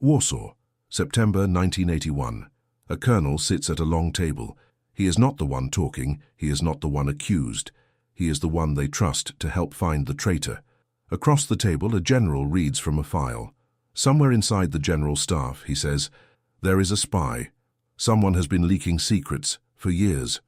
Warsaw, September 1981. A colonel sits at a long table. He is not the one talking, he is not the one accused. He is the one they trust to help find the traitor. Across the table, a general reads from a file. Somewhere inside the general staff, he says, "There is a spy. Someone has been leaking secrets for years."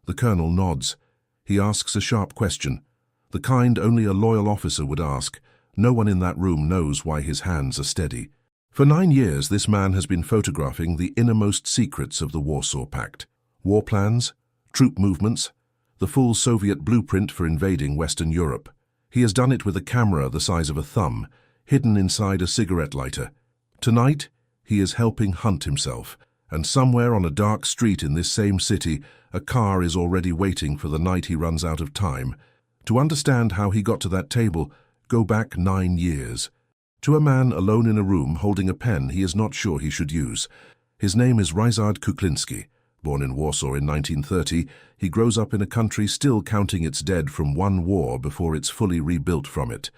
The colonel nods. He asks a sharp question, the kind only a loyal officer would ask. No one in that room knows why his hands are steady. For 9 years, this man has been photographing the innermost secrets of the Warsaw Pact. War plans, troop movements, the full Soviet blueprint for invading Western Europe. He has done it with a camera the size of a thumb, hidden inside a cigarette lighter. Tonight, he is helping hunt himself, and somewhere on a dark street in this same city, a car is already waiting for the night he runs out of time. To understand how he got to that table, go back 9 years. To a man alone in a room holding a pen he is not sure he should use. His name is Ryszard Kuklinski. Born in Warsaw in 1930, he grows up in a country still counting its dead from one war before it's fully rebuilt from it.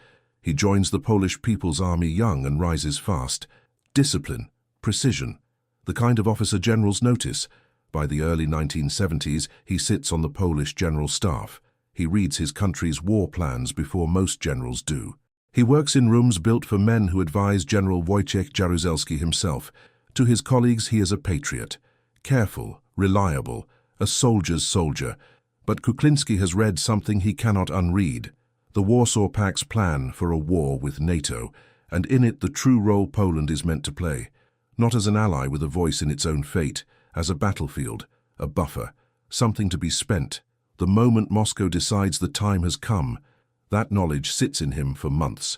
He joins the Polish People's Army young and rises fast. Discipline, precision, the kind of officer generals notice. By the early 1970s, he sits on the Polish general staff. He reads his country's war plans before most generals do. He works in rooms built for men who advise General Wojciech Jaruzelski himself. To his colleagues, he is a patriot, careful, reliable, a soldier's soldier. But Kuklinski has read something he cannot unread, the Warsaw Pact's plan for a war with NATO, and in it the true role Poland is meant to play, not as an ally with a voice in its own fate, as a battlefield, a buffer, something to be spent. The moment Moscow decides the time has come, that knowledge sits in him for months.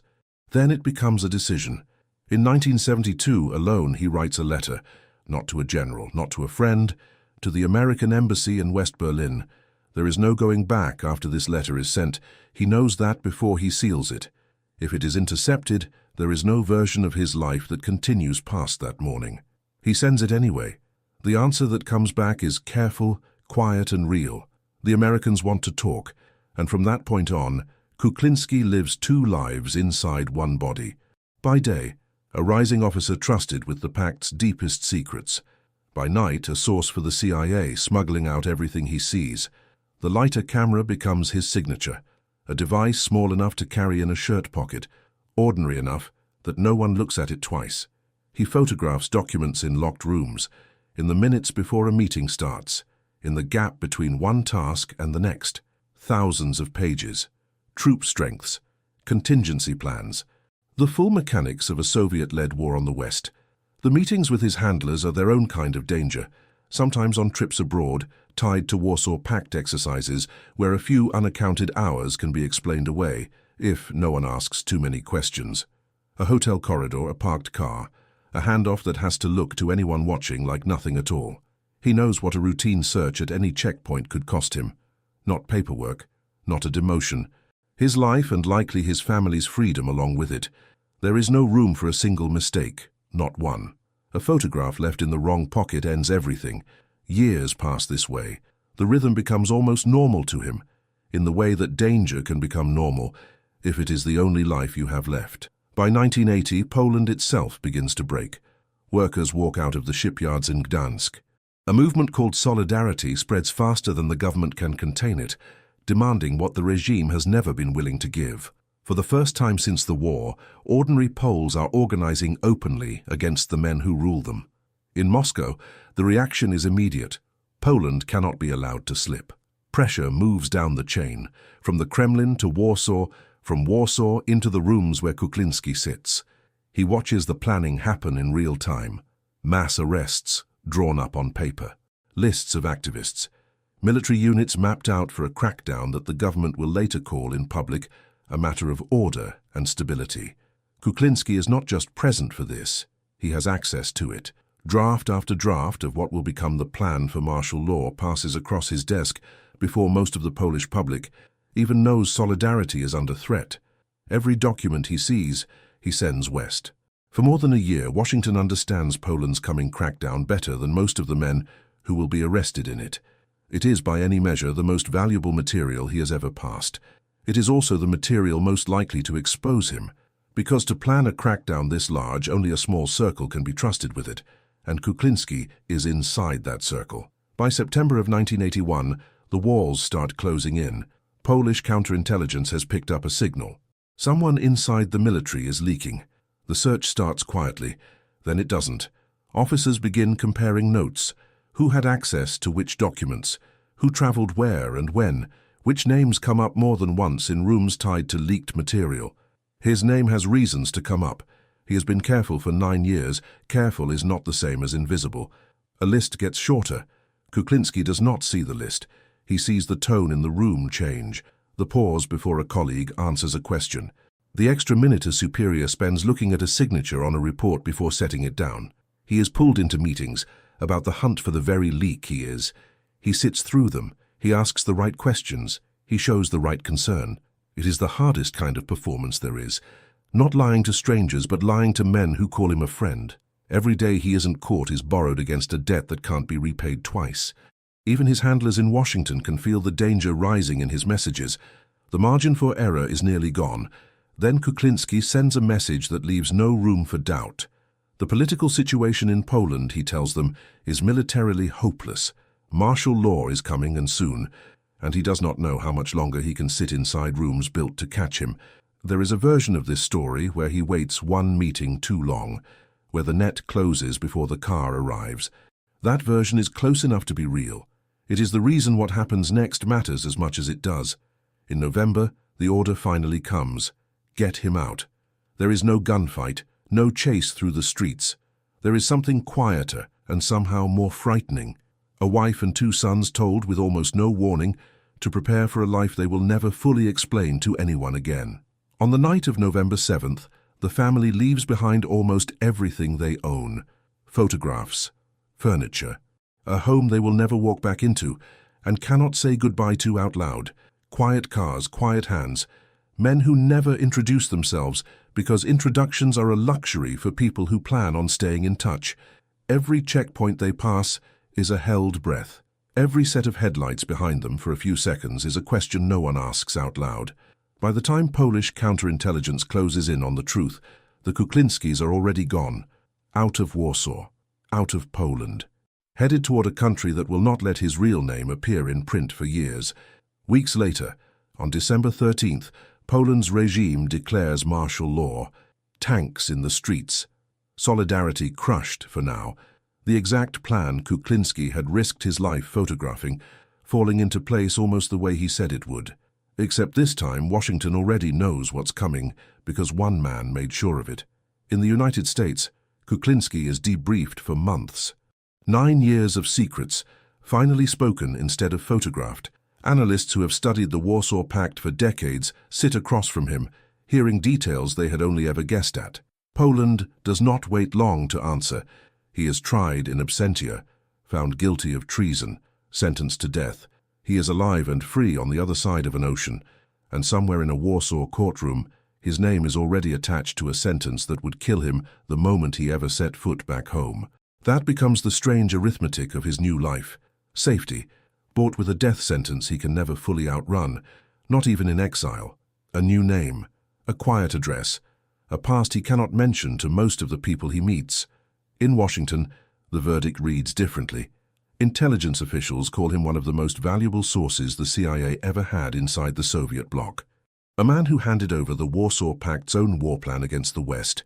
Then it becomes a decision. In 1972, alone, he writes a letter, not to a general, not to a friend, to the American embassy in West Berlin. There is no going back after this letter is sent. He knows that before he seals it. If it is intercepted, there is no version of his life that continues past that morning. He sends it anyway. The answer that comes back is careful, quiet, and real. The Americans want to talk, and from that point on, Kuklinski lives 2 lives inside one body. By day, a rising officer trusted with the Pact's deepest secrets. By night, a source for the CIA smuggling out everything he sees. The lighter camera becomes his signature, a device small enough to carry in a shirt pocket, ordinary enough that no one looks at it twice. He photographs documents in locked rooms, in the minutes before a meeting starts, in the gap between one task and the next. Thousands of pages. Troop strengths, contingency plans, the full mechanics of a Soviet-led war on the West. The meetings with his handlers are their own kind of danger, sometimes on trips abroad, tied to Warsaw Pact exercises, where a few unaccounted hours can be explained away, if no one asks too many questions. A hotel corridor, a parked car, a handoff that has to look to anyone watching like nothing at all. He knows what a routine search at any checkpoint could cost him. Not paperwork, not a demotion. His life and likely his family's freedom along with it. There is no room for a single mistake, not one. A photograph left in the wrong pocket ends everything. Years pass this way. The rhythm becomes almost normal to him, in the way that danger can become normal if it is the only life you have left. By 1980, Poland itself begins to break. Workers walk out of the shipyards in Gdansk. A movement called Solidarity spreads faster than the government can contain it, demanding what the regime has never been willing to give. For the first time since the war, ordinary Poles are organizing openly against the men who rule them. In Moscow, the reaction is immediate. Poland cannot be allowed to slip. Pressure moves down the chain, from the Kremlin to Warsaw, from Warsaw into the rooms where Kuklinski sits. He watches the planning happen in real time. Mass arrests, drawn up on paper. Lists of activists. Military units mapped out for a crackdown that the government will later call in public a matter of order and stability. Kuklinski is not just present for this, he has access to it. Draft after draft of what will become the plan for martial law passes across his desk before most of the Polish public even knows Solidarity is under threat. Every document he sees, he sends west. For more than a year, Washington understands Poland's coming crackdown better than most of the men who will be arrested in it. It is, by any measure, the most valuable material he has ever passed. It is also the material most likely to expose him. Because to plan a crackdown this large, only a small circle can be trusted with it, and Kuklinski is inside that circle. By September of 1981, the walls start closing in. Polish counterintelligence has picked up a signal. Someone inside the military is leaking. The search starts quietly, then it doesn't. Officers begin comparing notes. Who had access to which documents? Who traveled where and when? Which names come up more than once in rooms tied to leaked material? His name has reasons to come up. He has been careful for 9 years. Careful is not the same as invisible. A list gets shorter. Kuklinski does not see the list. He sees the tone in the room change. The pause before a colleague answers a question. The extra minute a superior spends looking at a signature on a report before setting it down. He is pulled into meetings about the hunt for the very leak he is. He sits through them. He asks the right questions. He shows the right concern. It is the hardest kind of performance there is. Not lying to strangers, but lying to men who call him a friend. Every day he isn't caught is borrowed against a debt that can't be repaid twice. Even his handlers in Washington can feel the danger rising in his messages. The margin for error is nearly gone. Then Kuklinski sends a message that leaves no room for doubt. The political situation in Poland, he tells them, is militarily hopeless. Martial law is coming, and soon, and he does not know how much longer he can sit inside rooms built to catch him. There is a version of this story where he waits one meeting too long, where the net closes before the car arrives. That version is close enough to be real. It is the reason what happens next matters as much as it does. In November, the order finally comes. Get him out. There is no gunfight, no chase through the streets. There is something quieter and somehow more frightening. A wife and 2 sons told with almost no warning to prepare for a life they will never fully explain to anyone again. On the night of November 7th, the family leaves behind almost everything they own. Photographs, furniture, a home they will never walk back into and cannot say goodbye to out loud. Quiet cars, quiet hands, men who never introduce themselves because introductions are a luxury for people who plan on staying in touch. Every checkpoint they pass is a held breath. Every set of headlights behind them for a few seconds is a question no one asks out loud. By the time Polish counterintelligence closes in on the truth, the Kuklinskis are already gone, out of Warsaw, out of Poland, headed toward a country that will not let his real name appear in print for years. Weeks later, on December 13th, Poland's regime declares martial law. Tanks in the streets. Solidarity crushed for now. The exact plan Kuklinski had risked his life photographing, falling into place almost the way he said it would. Except this time, Washington already knows what's coming because one man made sure of it. In the United States, Kuklinski is debriefed for months. 9 years of secrets, finally spoken instead of photographed. Analysts who have studied the Warsaw Pact for decades sit across from him, hearing details they had only ever guessed at. Poland does not wait long to answer. He is tried in absentia, found guilty of treason, sentenced to death. He is alive and free on the other side of an ocean, and somewhere in a Warsaw courtroom, his name is already attached to a sentence that would kill him the moment he ever set foot back home. That becomes the strange arithmetic of his new life. Safety, bought with a death sentence he can never fully outrun, not even in exile. A new name, a quiet address, a past he cannot mention to most of the people he meets. In Washington, the verdict reads differently. Intelligence officials call him one of the most valuable sources the CIA ever had inside the Soviet Bloc. A man who handed over the Warsaw Pact's own war plan against the West,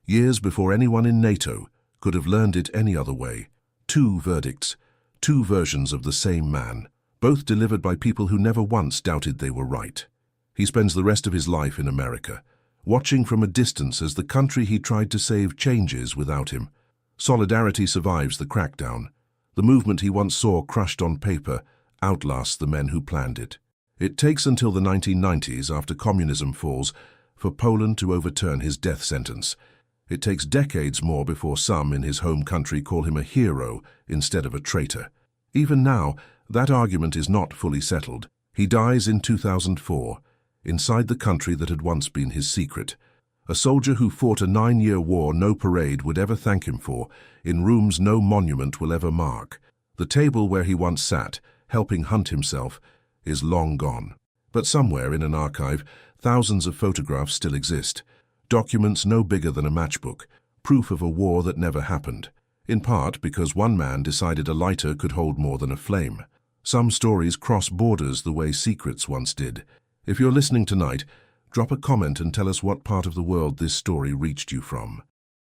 years before anyone in NATO could have learned it any other way. 2 verdicts, 2 versions of the same man, both delivered by people who never once doubted they were right. He spends the rest of his life in America, watching from a distance as the country he tried to save changes without him. Solidarity survives the crackdown. The movement he once saw crushed on paper outlasts the men who planned it. It takes until the 1990s, after communism falls, for Poland to overturn his death sentence. It takes decades more before some in his home country call him a hero instead of a traitor. Even now, that argument is not fully settled. He dies in 2004, inside the country that had once been his secret. A soldier who fought a 9-year war no parade would ever thank him for, in rooms no monument will ever mark. The table where he once sat, helping hunt himself, is long gone. But somewhere in an archive, thousands of photographs still exist. Documents no bigger than a matchbook, proof of a war that never happened, in part because one man decided a lighter could hold more than a flame. Some stories cross borders the way secrets once did. If you're listening tonight, drop a comment and tell us what part of the world this story reached you from.